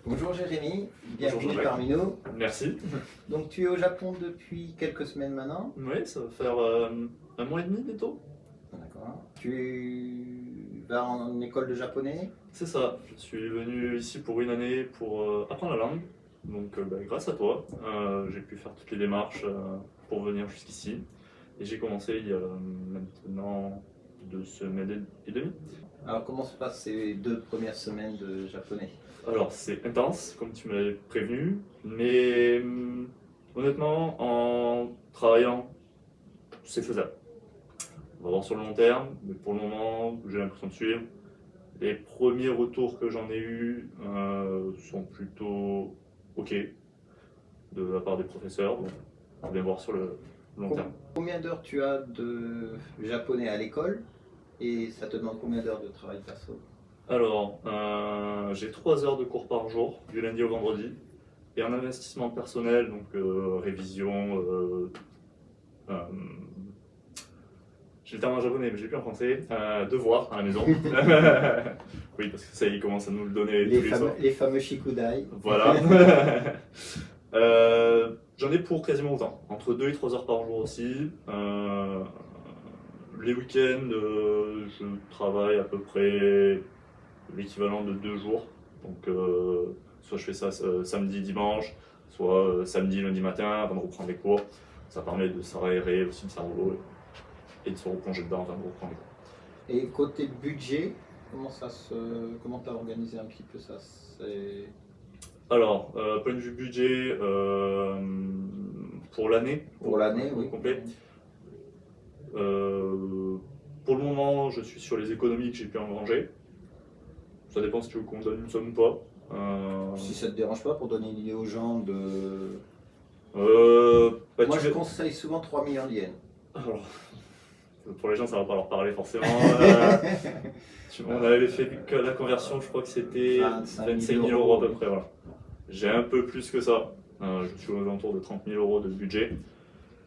Bonjour Jérémy, Bonjour bienvenue Jean-Jacques. parmi nous. Merci. Donc tu es au Japon depuis quelques semaines maintenant. Oui, ça va faire un mois et demi bientôt. D'accord. Tu vas en école de japonais. C'est ça, je suis venu ici pour une année pour apprendre la langue. Donc grâce à toi, j'ai pu faire toutes les démarches pour venir jusqu'ici. Et j'ai commencé il y a maintenant 2 semaines et demie. Alors comment se passent ces 2 premières semaines de japonais? Alors c'est intense, comme tu m'avais prévenu, mais honnêtement, en travaillant, c'est faisable. On va voir sur le long terme, mais pour le moment, j'ai l'impression de suivre. Les premiers retours que j'en ai eus sont plutôt ok de la part des professeurs. Donc, on va bien voir sur le long terme. Combien d'heures tu as de japonais à l'école et ça te demande combien d'heures de travail perso? Alors, j'ai 3 heures de cours par jour, du lundi au vendredi, et en investissement personnel, donc révision, j'ai le terme en japonais, mais je l'ai plus en français, devoir à la maison. Oui, parce que ça, il commence à nous le donner tous les soirs. Les fameux shikudai. Voilà. J'en ai pour quasiment autant, entre 2 et 3 heures par jour aussi. Les week-ends, je travaille à peu près l'équivalent de 2 jours. Donc, soit je fais ça samedi, dimanche, soit samedi, lundi matin avant de reprendre les cours. Ça permet de s'aérer aussi le cerveau et de se replonger dedans avant de reprendre les cours. Et côté budget, comment t'as organisé un petit peu ça? Alors, point de vue budget, pour l'année, Pour l'année, au oui. complet. Pour le moment, je suis sur les économies que j'ai pu engranger. Ça dépend si tu veux qu'on donne une somme ou pas. Si ça te dérange pas, pour donner une idée aux gens de... Moi je conseille souvent 3 millions d'yens. Alors, pour les gens, ça va pas leur parler forcément. On avait fait que la conversion, je crois que c'était 25 000 euros à peu près. Voilà. J'ai un peu plus que ça. Je suis aux alentours de 30 000 euros de budget.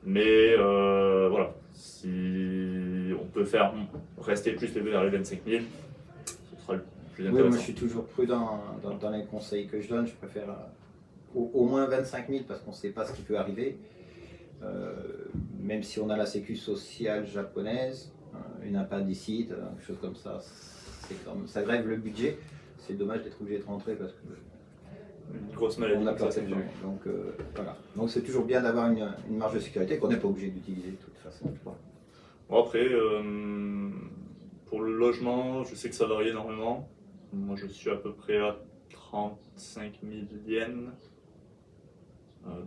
Mais voilà, si on peut faire rester plus vers les 25 000, ce sera le plus intéressant. Oui, moi je suis toujours prudent dans les conseils que je donne. Je préfère au moins 25 000 parce qu'on ne sait pas ce qui peut arriver. Même si on a la sécu sociale japonaise, une appendicite, quelque chose comme ça, ça grève le budget. C'est dommage d'être obligé de rentrer parce que une grosse maladie, on a peur ça, de donc voilà. Donc c'est toujours bien d'avoir une marge de sécurité qu'on n'est pas obligé d'utiliser de toute façon. Bon, après, pour le logement, je sais que ça varie énormément. Moi, je suis à peu près à 35 000 yens.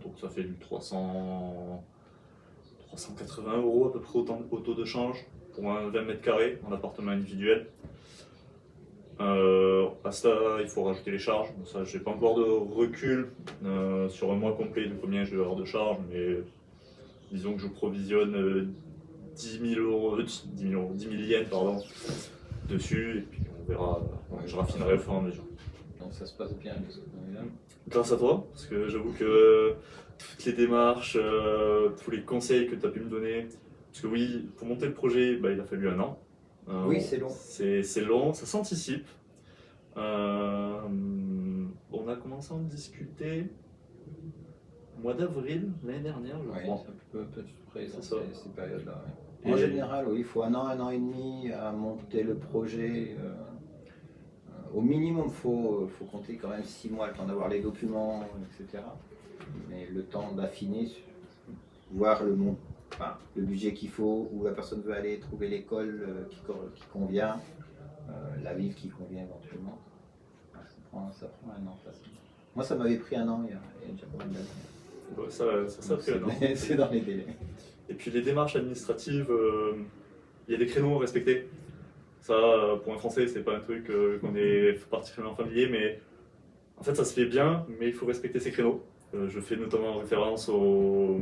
Donc ça fait du 380 euros à peu près au taux de change pour un 20 mètres carrés en appartement individuel. À ça, il faut rajouter les charges. Donc ça, j'ai pas encore de recul sur un mois complet de combien je vais avoir de charges, mais disons que je provisionne 10 000 yens dessus, et puis on verra, je raffinerai au fur et à mesure. Donc ça se passe bien. Grâce à toi, parce que j'avoue que toutes les démarches, tous les conseils que tu as pu me donner, parce que oui, pour monter le projet, il a fallu un an. Oui, c'est long. C'est long, ça s'anticipe. On a commencé à en discuter au mois d'avril l'année dernière, je crois. Oui, ça peut être présent ces périodes-là. Ouais. En général, oui, il faut un an et demi à monter le projet. Au minimum, il faut compter quand même 6 mois, le temps d'avoir les documents, etc. Mais le temps d'affiner, voir le budget qu'il faut, où la personne veut aller, trouver l'école qui convient, la ville qui convient éventuellement. Ça prend un an facilement. Moi, ça m'avait pris un an il y a déjà pas mal d'années. Ça a pris un an. C'est dans les délais. Et puis les démarches administratives, il y a des créneaux à respecter. Ça, pour un Français, c'est pas un truc qu'on est particulièrement familier, mais en fait, ça se fait bien, mais il faut respecter ces créneaux. Je fais notamment référence au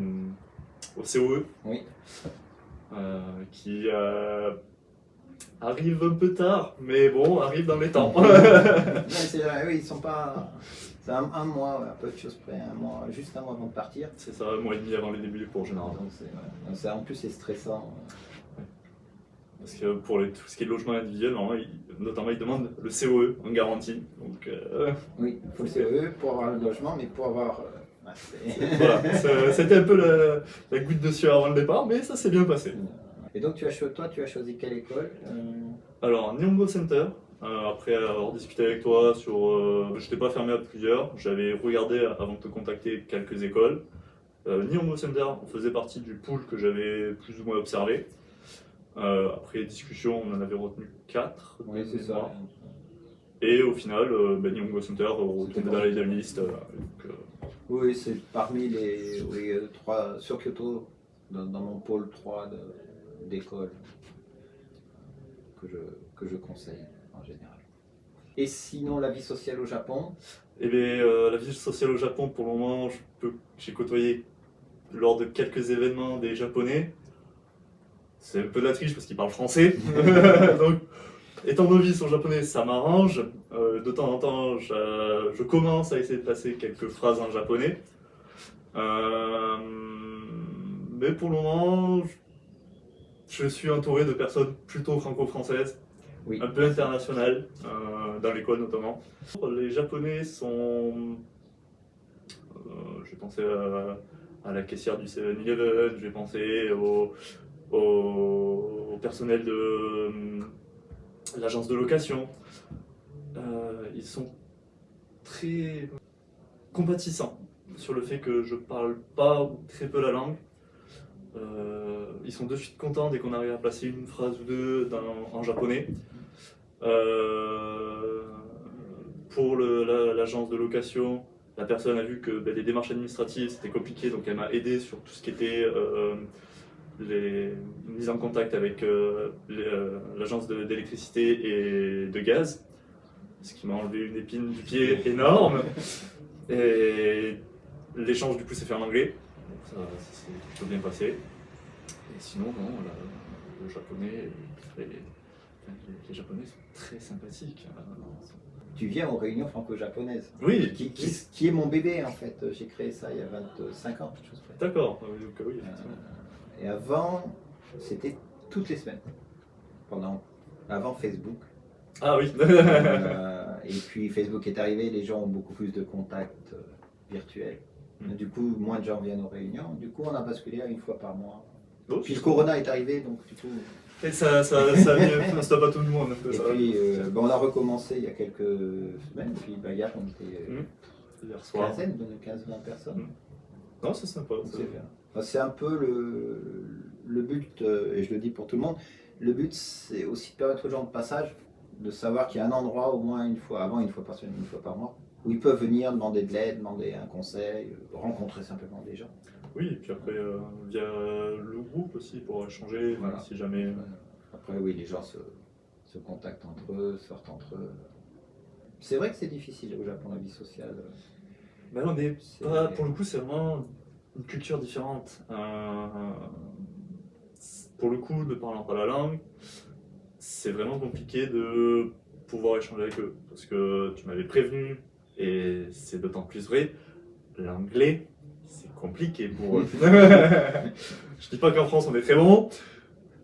COE, oui. Qui arrive un peu tard, mais bon, arrive dans les temps. Oui, ils sont pas. C'est un mois, à peu de choses près, juste un mois avant de partir. C'est ça, un mois et demi avant les débuts des cours généralement. Donc en plus, c'est stressant. Parce que pour tout ce qui est logement individuel, notamment ils demandent le COE en garantie. Donc, Oui, il faut le CE pour avoir le logement, mais pour avoir... voilà, c'était un peu la goutte de sueur avant le départ, mais ça s'est bien passé. Et donc tu as choisi quelle école Alors, Nihongo Center, après avoir discuté avec toi sur... je n'étais pas fermé à plusieurs, j'avais regardé avant de te contacter quelques écoles. Nihongo Center faisait partie du pool que j'avais plus ou moins observé. Après discussion, on en avait retenu 4. Oui, c'est ça. Et au final, Nihongo Center retombait dans la liste. Oui, c'est parmi les 3 sur Kyoto, dans mon pôle 3 d'école que je conseille en général. Et sinon, la vie sociale au Japon? Eh bien, la vie sociale au Japon, pour le moment, j'ai côtoyé lors de quelques événements des Japonais. C'est un peu de la triche parce qu'ils parlent français. Donc, étant novice en japonais, ça m'arrange. De temps en temps, je commence à essayer de passer quelques phrases en japonais. Mais pour le moment, je suis entouré de personnes plutôt franco-françaises, Oui. un peu internationales, dans l'école notamment. Les Japonais sont... je vais penser à la caissière du 7-Eleven, je vais penser au personnel de l'agence de location. Ils sont très compatissants sur le fait que je parle pas ou très peu la langue. Ils sont de suite contents dès qu'on arrive à placer une phrase ou deux en japonais. Pour l'agence de location, la personne a vu que les démarches administratives c'était compliqué, donc elle m'a aidé sur tout ce qui était les mises en contact avec l'agence d'électricité et de gaz, ce qui m'a enlevé une épine du pied énorme. Et l'échange du coup s'est fait en anglais, donc ça s'est plutôt bien passé. Et sinon, non, le japonais, les japonais sont très sympathiques. Tu viens aux réunions franco-japonaises. Oui, qui est mon bébé en fait. J'ai créé ça il y a 25 ans, quelque chose près. D'accord, donc oui, effectivement. Et avant, c'était toutes les semaines. Avant Facebook. Ah oui. Et puis Facebook est arrivé, les gens ont beaucoup plus de contacts virtuels. Du coup, moins de gens viennent aux réunions. Du coup, on a basculé à une fois par mois. Puis le Corona est arrivé, donc du coup... Et ça vient, ça pas tout le monde. Et puis, on a recommencé il y a quelques semaines. Et puis, hier, on était hier soir. Une quinzaine de personnes. Non, c'est sympa. C'est bien. C'est un peu le but, et je le dis pour tout le monde, le but, c'est aussi de permettre aux gens de passage de savoir qu'il y a un endroit au moins une fois par semaine, une fois par mois, où ils peuvent venir demander de l'aide, demander un conseil, rencontrer simplement des gens. Oui, et puis après, via le groupe aussi, pour échanger, Voilà. Si jamais... Après, oui, les gens se contactent entre eux, sortent entre eux. C'est vrai que c'est difficile au Japon, la vie sociale. Mais on est pas, pour le coup, c'est vraiment une culture différente. Pour le coup, ne parlant pas la langue, c'est vraiment compliqué de pouvoir échanger avec eux. Parce que tu m'avais prévenu, et c'est d'autant plus vrai, l'anglais, c'est compliqué pour eux. Je dis pas qu'en France on est très bon,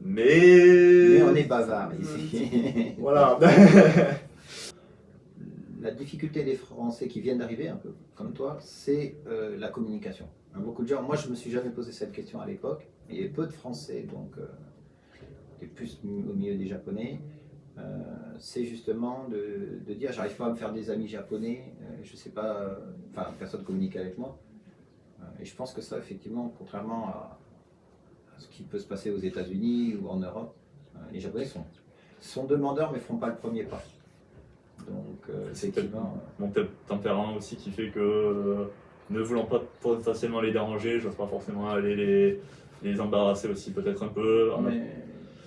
mais on est bavard ici. Voilà. La difficulté des Français qui viennent d'arriver, un peu comme toi, c'est la communication. Beaucoup de gens, moi je me suis jamais posé cette question à l'époque, il y avait peu de Français, donc j'étais plus au milieu des Japonais. C'est justement de dire j'arrive pas à me faire des amis japonais, je sais pas, enfin personne communique avec moi. Et je pense que ça, effectivement, contrairement à ce qui peut se passer aux États-Unis ou en Europe, les Japonais sont demandeurs mais ne font pas le premier pas. Donc, effectivement. Mon tempérament aussi qui fait que, ne voulant pas potentiellement les déranger, je n'ose pas forcément aller les embarrasser aussi, peut-être un peu.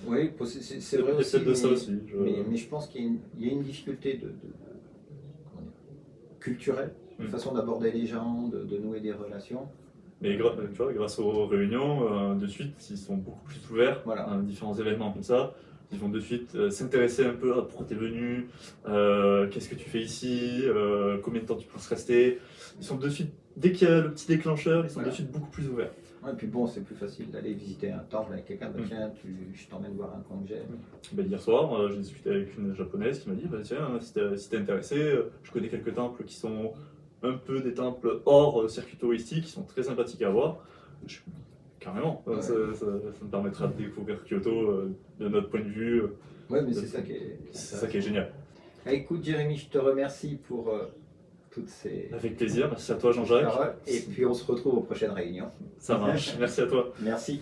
Oui, c'est vrai aussi. C'est de ça aussi. Mais je pense qu'il y a une difficulté culturelle. Une façon d'aborder les gens, de nouer des relations. Mais tu vois, grâce aux réunions, de suite, ils sont beaucoup plus ouverts à différents événements comme ça. Ils vont de suite s'intéresser un peu à pourquoi tu es venu, qu'est-ce que tu fais ici, combien de temps tu penses rester. Ils sont de suite, dès qu'il y a le petit déclencheur, ils sont de suite beaucoup plus ouverts. Ouais, et puis bon, c'est plus facile d'aller visiter un temple avec quelqu'un. Bah, tiens, je t'emmène voir un coin que j'aime. Ben, hier soir, j'ai discuté avec une japonaise qui m'a dit bah, tiens, si t'es intéressé, je connais quelques temples qui sont un peu des temples hors circuit touristique, qui sont très sympathiques à voir. Carrément, Ouais. ça me permettra de découvrir Kyoto de notre point de vue. Ouais, mais c'est ça qui est. C'est ça qui est génial. Ah, écoute, Jérémy, je te remercie pour toutes ces Avec plaisir, merci à toi Jean-Jacques. paroles. Et puis on se retrouve aux prochaines réunions. Ça marche, merci à toi. Merci.